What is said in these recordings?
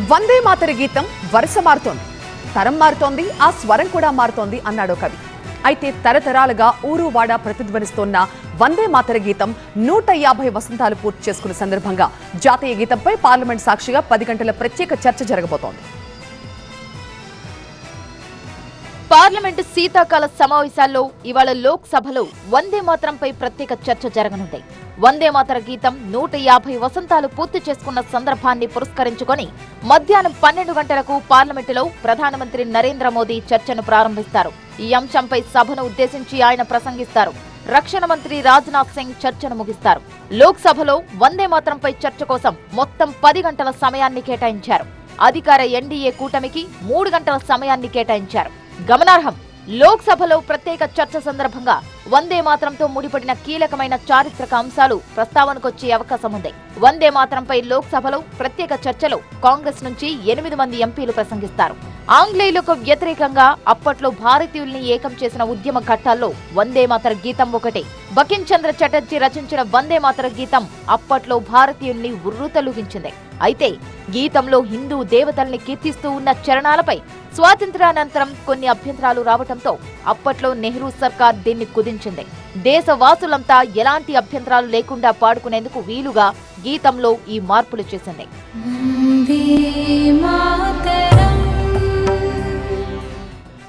వందే మాతర గీతం వరుస మారుతోంది, తరం మారుతోంది, ఆ స్వరం కూడా మారుతోంది అన్నాడు కవి. అయితే తరతరాలుగా ఊరువాడ ప్రతిధ్వనిస్తోన్న వందే మాతర గీతం 150 వసంతాలు పూర్తి చేసుకున్న సందర్భంగా జాతీయ గీతంపై పార్లమెంట్ సాక్షిగా 10 గంటల ప్రత్యేక చర్చ జరగబోతోంది. పార్లమెంటు శీతాకాల సమావేశాల్లో ఇవాళ లోక్సభలో వందే మాతరంపై ప్రత్యేక చర్చ జరగనుంది. వందే మాతర గీతం 150 వసంతాలు పూర్తి చేసుకున్న సందర్భాన్ని పురస్కరించుకొని మధ్యాహ్నం 12 గంటలకు పార్లమెంటులో ప్రధానమంత్రి నరేంద్ర మోదీ చర్చను ప్రారంభిస్తారు. ఈ అంశంపై సభను ఉద్దేశించి ఆయన ప్రసంగిస్తారు. రక్షణ మంత్రి రాజ్నాథ్ సింగ్ చర్చను ముగిస్తారు. లోక్సభలో వందే మాతరంపై చర్చ కోసం మొత్తం 10 గంటల సమయాన్ని కేటాయించారు. అధికార ఎన్డీఏ కూటమికి 3 గంటల సమయాన్ని కేటాయించారు. గమనార్హం, లోక్సభలో ప్రత్యేక చర్చ సందర్భంగా వందే మాతరంతో ముడిపడిన కీలకమైన చారిత్రక అంశాలు ప్రస్తావనకొచ్చే అవకాశం ఉంది. వందే మాతరంపై లోక్సభలో ప్రత్యేక చర్చలో కాంగ్రెస్ నుంచి 8 మంది ఎంపీలు ప్రసంగిస్తారు. ఆంగ్లేయులకు వ్యతిరేకంగా అప్పట్లో భారతీయుల్ని ఏకం చేసిన ఉద్యమ ఘట్టాల్లో వందే మాతర గీతం ఒకటి. బకిం చంద్ర చటర్జీ రచించిన వందే మాతర గీతం అప్పట్లో భారతీయుల్ని ఉర్రూతలూగించింది. అయితే గీతంలో హిందూ దేవతల్ని కీర్తిస్తూ ఉన్న చరణాలపై స్వాతంత్ర్యానంతరం కొన్ని అభ్యంతరాలు రావడంతో అప్పట్లో నెహ్రూ సర్కార్ దీన్ని కుదించింది. దేశవాసులంతా ఎలాంటి అభ్యంతరాలు లేకుండా పాడుకునేందుకు వీలుగా గీతంలో ఈ మార్పులు చేసింది.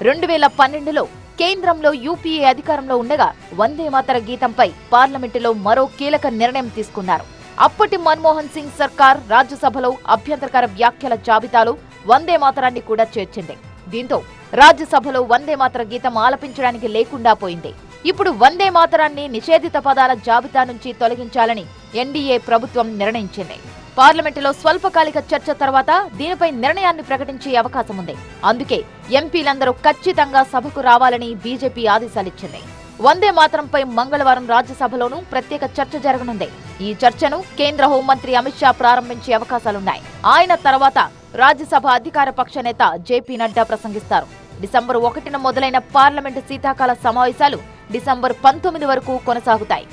2012లో కేంద్రంలో యూపీఏ అధికారంలో ఉండగా వందే మాతర గీతంపై పార్లమెంటులో మరో కీలక నిర్ణయం తీసుకున్నారు. అప్పటి మన్మోహన్ సింగ్ సర్కార్ రాజ్యసభలో అభ్యంతరకర వ్యాఖ్యల జాబితాలో వందే మాతరాన్ని కూడా చేర్చింది. దీంతో రాజ్యసభలో వందే మాతర గీతం ఆలపించడానికి లేకుండా పోయింది. ఇప్పుడు వందే మాతరాన్ని నిషేధిత పదాల జాబితా నుంచి తొలగించాలని ఎన్డీఏ ప్రభుత్వం నిర్ణయించింది. పార్లమెంటులో స్వల్పకాలిక చర్చ తర్వాత దీనిపై నిర్ణయాన్ని ప్రకటించే అవకాశం ఉంది. అందుకే ఎంపీలందరూ ఖచ్చితంగా సభకు రావాలని బీజేపీ ఆదేశాలిచ్చింది. వందే మాతరంపై మంగళవారం రాజ్యసభలోనూ ప్రత్యేక చర్చ జరగనుంది. ఈ చర్చను కేంద్ర హోంమంత్రి అమిత్ షా ప్రారంభించే అవకాశాలున్నాయి. ఆయన తర్వాత రాజ్యసభ అధికార పక్ష నేత జేపీ నడ్డా ప్రసంగిస్తారు. డిసెంబర్ 1న మొదలైన పార్లమెంటు శీతాకాల సమావేశాలు డిసెంబర్ 19 వరకు కొనసాగుతాయి.